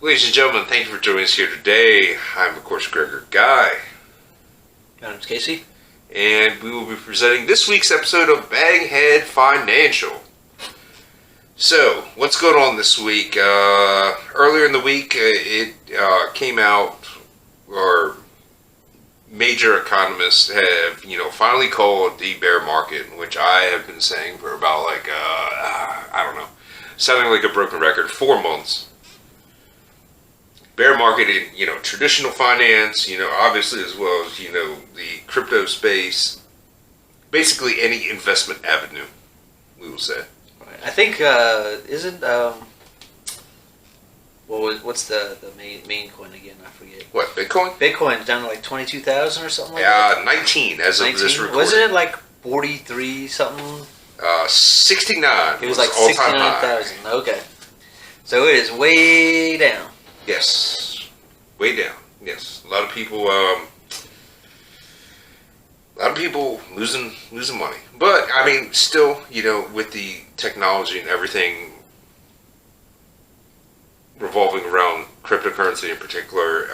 Ladies and gentlemen, thank you for joining us here today. I'm, of course, Gregor Guy. My name's Casey. And we will be presenting this week's episode of Baghead Financial. So, what's going on this week? Earlier in the week, it came out, or major economists have, finally called the bear market, which I have been saying for about, I don't know, sounding like a broken record, 4 months. Bear market in, traditional finance, obviously, as well as, the crypto space, basically any investment avenue, we will say. I think, isn't, what's the main coin again? I forget. What, Bitcoin? Bitcoin's down to like 22,000 or something like that? 19 as 19? Of this recording. Wasn't it like 43 something? 69. It was like 69,000. Okay. So it is way down. Yes. Way down. Yes. A lot of people losing money. But, I mean, still, with the technology and everything revolving around cryptocurrency in particular,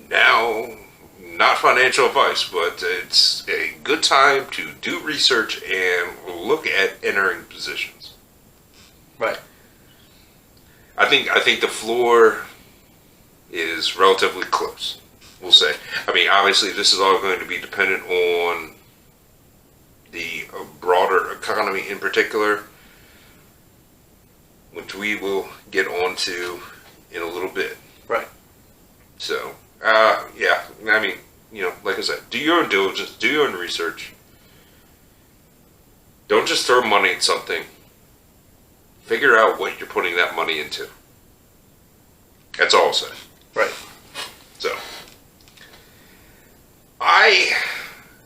now, not financial advice, but it's a good time to do research and look at entering positions. Right. I think the floor is relatively close, we'll say. I mean, obviously, this is all going to be dependent on the broader economy in particular, which we will get onto in a little bit. Right. So, yeah, I mean, like I said, do your own diligence, do your own research. Don't just throw money at something. Figure out what you're putting that money into. That's all I'll say. Right. So,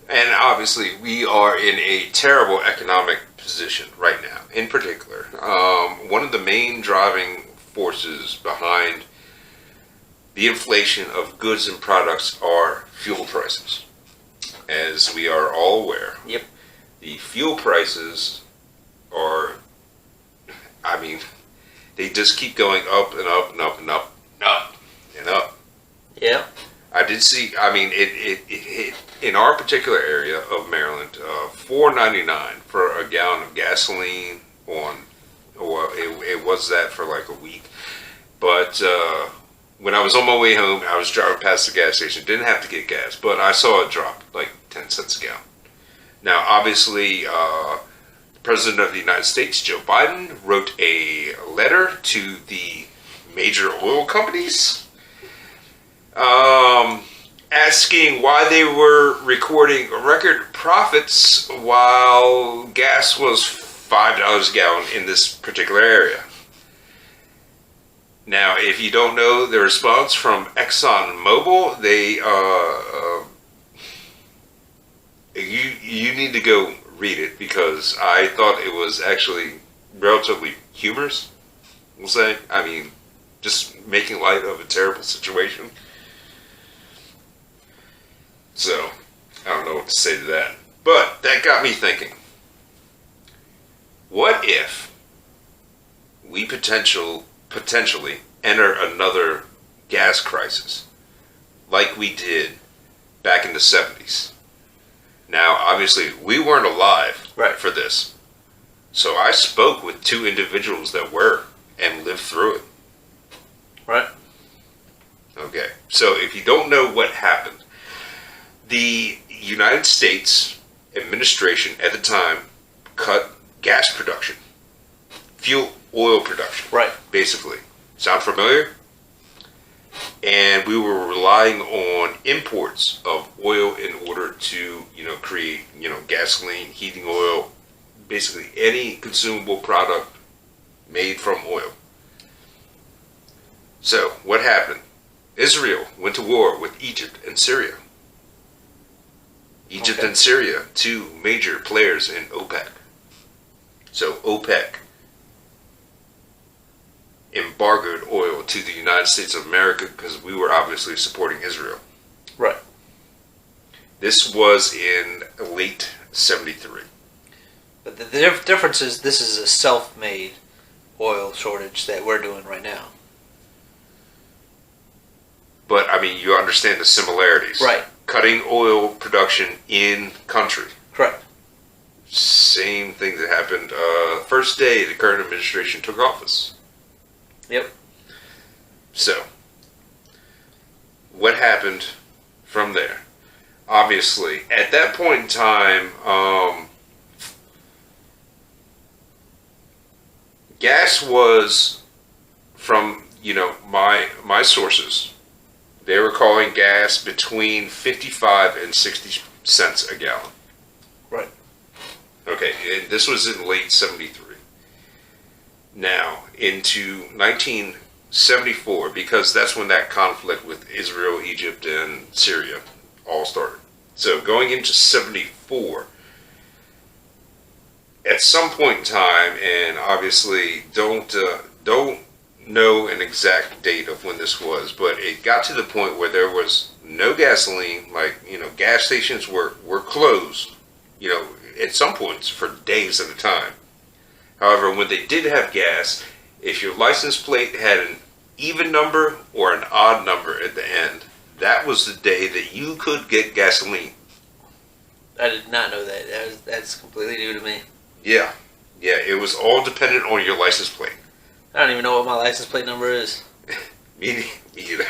and obviously we are in a terrible economic position right now, in particular. One of the main driving forces behind the inflation of goods and products are fuel prices. As we are all aware, Yep. the fuel prices are, I mean, they just keep going up and up and up and up and up and up. Yeah. I did see, I mean, it hit, in our particular area of Maryland, $4.99 for a gallon of gasoline it was that for like a week. But when I was on my way home, I was driving past the gas station, didn't have to get gas, but I saw it drop like 10 cents a gallon. Now, obviously, the President of the United States, Joe Biden, wrote a letter to the major oil companies asking why they were recording record profits while gas was $5 a gallon in this particular area. Now, if you don't know the response from ExxonMobil, they you need to go read it, because I thought it was actually relatively humorous, we'll say. I mean, just making light of a terrible situation. So, I don't know what to say to that. But that got me thinking. What if we potentially enter another gas crisis like we did back in the 70s? Now, obviously, we weren't alive for this. So I spoke with 2 individuals that were and lived through it. Right. Okay. So if you don't know what happened, the United States administration at the time cut gas production, fuel oil production. Right. Basically. Sound familiar? And we were relying on imports of oil in order to, create, gasoline, heating oil, basically any consumable product made from oil. So, what happened? Israel went to war with Egypt and Syria. Egypt and Syria, 2 major players in OPEC. So, OPEC embargoed oil to the United States of America because we were obviously supporting Israel. Right. This was in late 73. But the difference is this is a self-made oil shortage that we're doing right now. mean, you understand the similarities. Right. Cutting oil production in country. Correct. Same thing that happened first day the current administration took office. Yep. So, what happened from there? Obviously, at that point in time, gas was, from my sources, they were calling gas between 55 and 60 cents a gallon. Right. Okay, and this was in late 73. Now, into 1974, because that's when that conflict with Israel, Egypt, and Syria all started. So going into 74, at some point in time, and obviously don't know an exact date of when this was, but it got to the point where there was no gasoline. Like, gas stations were closed, at some points for days at a time. However, when they did have gas, if your license plate had an even number or an odd number at the end, that was the day that you could get gasoline. I did not know that. That's completely new to me. Yeah, it was all dependent on your license plate. I don't even know what my license plate number is. Me either.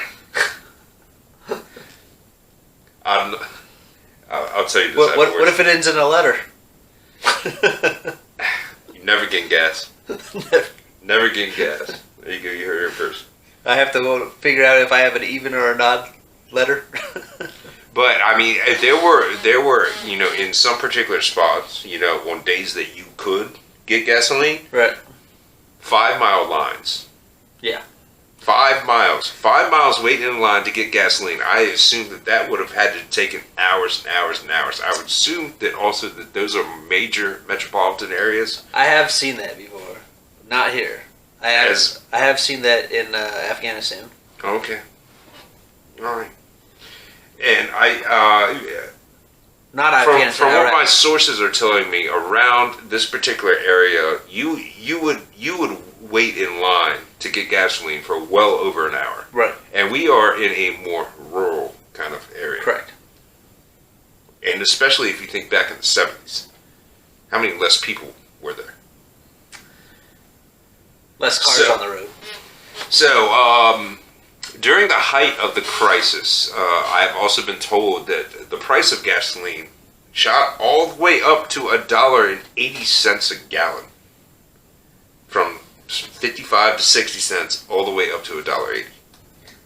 I'll tell you this. What if it ends in a letter? You never get gas. Never get gas. There you go. You heard it first. I have to go figure out if I have an even or an odd letter. But I mean, there were in some particular spots, on days that you could get gasoline, Right. 5 mile lines. Yeah. 5 miles. 5 miles waiting in line to get gasoline. I assume that would have had to taken hours and hours and hours. I would assume that also that those are major metropolitan areas. I have seen that before. Not here. I have seen that in Afghanistan. Okay. All right. And Not from Afghanistan. what Iraq. my sources are telling me, around this particular area, you would wait in line to get gasoline for well over an hour. Right. And we are in a more rural kind of area. Correct. And especially if you think back in the 70s, how many less people were there? Less cars on the road. So, during the height of the crisis, I've also been told that the price of gasoline shot all the way up to $1.80 a gallon. From 55 to 60 cents, all the way up to $1.80.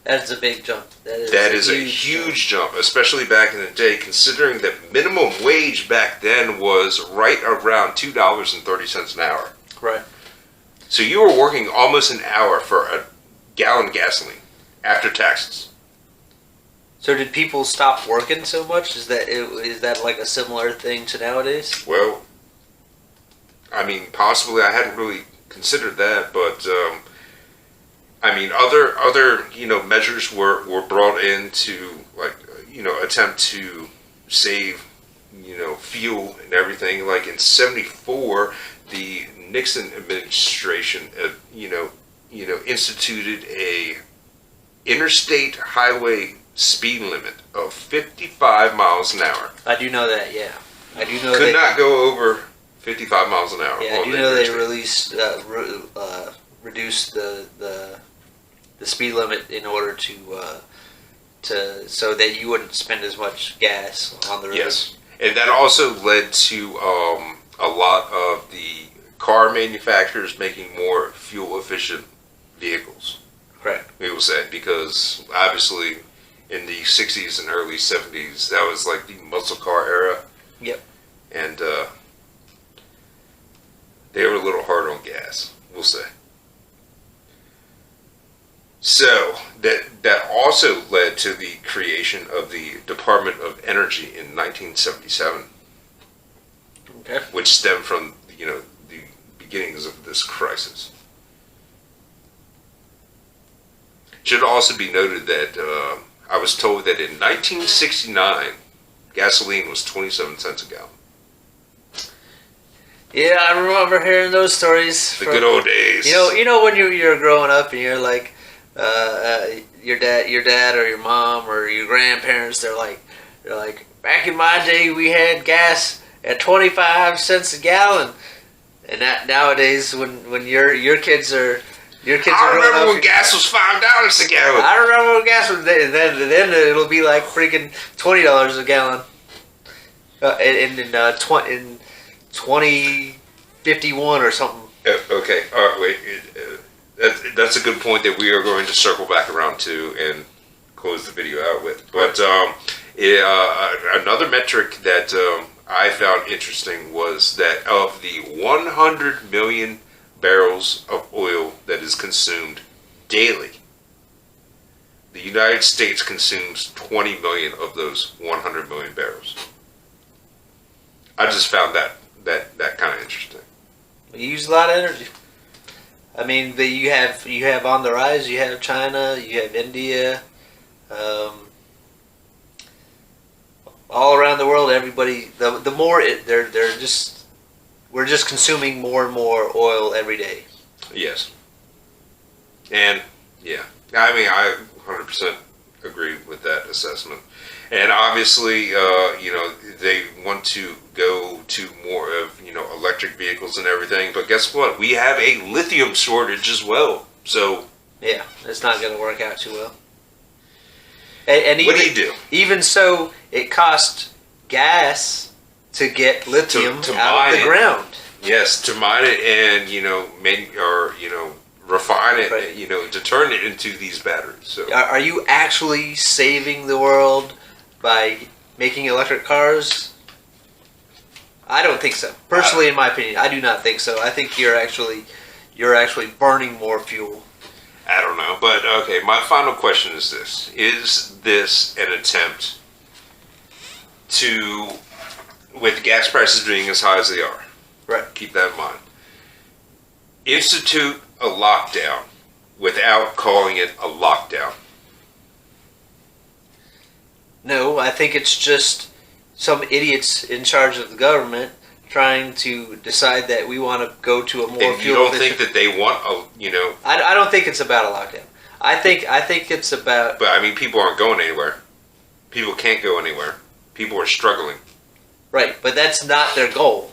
That's a big jump. That is a huge jump, especially back in the day, considering that minimum wage back then was right around $2.30 an hour. Right. So you were working almost an hour for a gallon of gasoline after taxes. So did people stop working so much? Is that like a similar thing to nowadays? Well, I mean, possibly. I hadn't really considered that, but I mean, other measures were brought in to attempt to save fuel and everything. Like in '74, the Nixon administration instituted a interstate highway speed limit of 55 miles an hour. I do know that. Yeah, I do know. Could not go over 55 miles an hour. Yeah, I do know they reduced the speed limit in order to so that you wouldn't spend as much gas on the road. Yes, and that also led to a lot of the car manufacturers making more fuel efficient vehicles. Correct. We will say, because obviously in the 60s and early 70s, that was like the muscle car era. Yep. And they were a little hard on gas, we'll say. So that also led to the creation of the Department of Energy in 1977. Okay. Which stemmed from the beginnings of this crisis. Should also be noted that I was told that in 1969, gasoline was 27 cents a gallon. Yeah, I remember hearing those stories. The good old days. You know when you're growing up and you're like, your dad or your mom or your grandparents, they're like, back in my day we had gas at 25 cents a gallon, and that nowadays when your kids are I growing remember up, when gas was $5 a gallon. I remember when gas was then it'll be like freaking $20 a gallon. In 2051 or something. Okay, all right, wait. That's a good point that we are going to circle back around to and close the video out with. But another metric that I found interesting was that of the 100 million barrels of oil that is consumed daily, the United States consumes 20 million of those 100 million barrels. I just found that kind of interesting. You use a lot of energy. I mean, you have on the rise. You have China. You have India. All around the world, everybody. The more we're just consuming more and more oil every day. Yes. And yeah, I mean, I 100% agree with that assessment. And obviously, they want to go to more of, electric vehicles and everything. But guess what? We have a lithium shortage as well. So yeah, it's not going to work out too well. And what do you do? Even so, it costs gas to get lithium To out of the ground. Yes, to mine it and refine it, Right. to turn it into these batteries. So Are you actually saving the world by making electric cars? I don't think so. Personally, in my opinion, I do not think so. I think you're actually burning more fuel. I don't know, but okay. My final question is this: is this an attempt to, with gas prices being as high as they are, Right. keep that in mind, institute a lockdown without calling it a lockdown? No, I think it's just some idiots in charge of the government trying to decide that we want to go to a more And you fuel don't think that they want I don't think it's about a lockdown. I think it's about But I mean, people aren't going anywhere. People can't go anywhere. People are struggling. right, but that's not their goal.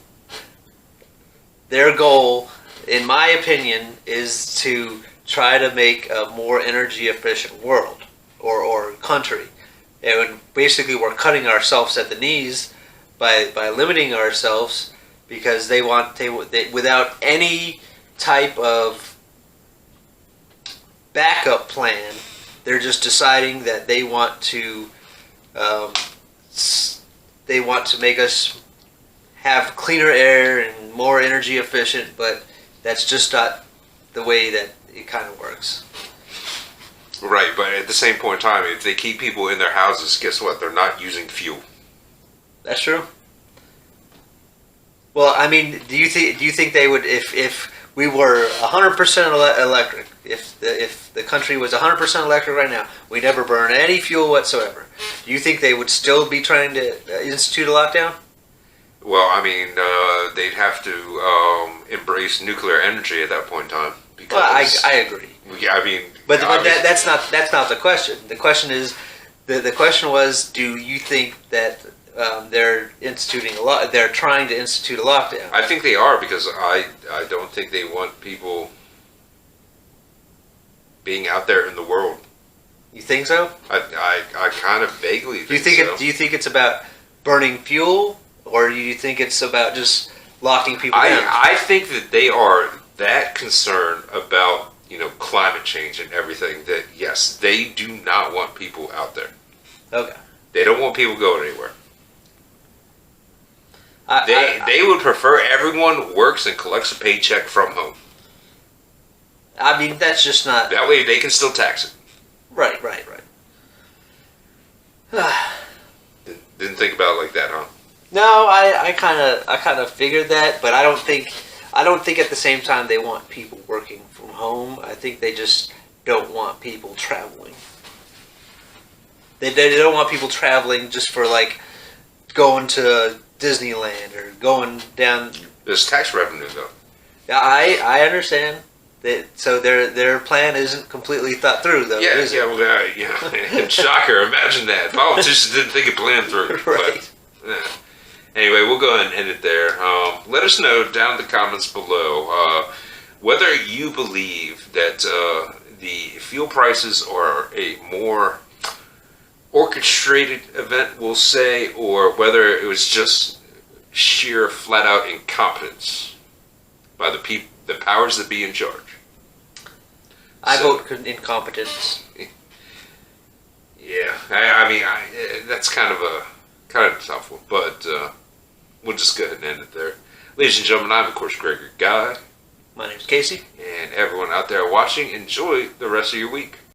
Their goal, in my opinion, is to try to make a more energy efficient world or country. And basically, we're cutting ourselves at the knees by limiting ourselves because they without any type of backup plan, they're just deciding that they want to make us have cleaner air and more energy efficient, but that's just not the way that it kind of works. Right, but at the same point in time, if they keep people in their houses, guess what? They're not using fuel. That's true. Well, I mean, do you think they would if we were 100% electric, if the country was 100% electric right now, we never burn any fuel whatsoever? Do you think they would still be trying to institute a lockdown? Well, I mean, they'd have to embrace nuclear energy at that point in time. Because, Well, I agree. Yeah, I mean, But that's not the question. The question is, the question was, do you think that they're they're trying to institute a lockdown? I think they are, because I don't think they want people being out there in the world. You think so? I kind of vaguely think so. Do you think it's about burning fuel, or do you think it's about just locking people down? I think that they are that concerned about climate change and everything that yes, they do not want people out there. Okay. They don't want people going anywhere. They would prefer everyone works and collects a paycheck from home. I mean, that's just not That way they can still tax it. right. Didn't think about it like that, huh? No, I kind of figured that, but I don't think at the same time they want people working from home. I think they just don't want people traveling. They don't want people traveling just for like going to Disneyland or going down. There's tax revenue though. I understand. So their plan isn't completely thought through, though. Yeah, is it? yeah, well, yeah. Shocker! Imagine that. Politicians didn't think it planned through. Right. But, anyway, we'll go ahead and end it there. Let us know down in the comments below whether you believe that the fuel prices are a more orchestrated event, we'll say, or whether it was just sheer, flat-out incompetence by the powers that be in charge. I vote incompetence. Yeah, I mean, that's kind of a tough one, but we'll just go ahead and end it there. Ladies and gentlemen, I'm of course Gregory Guy, My name's Casey. and everyone out there watching, enjoy the rest of your week.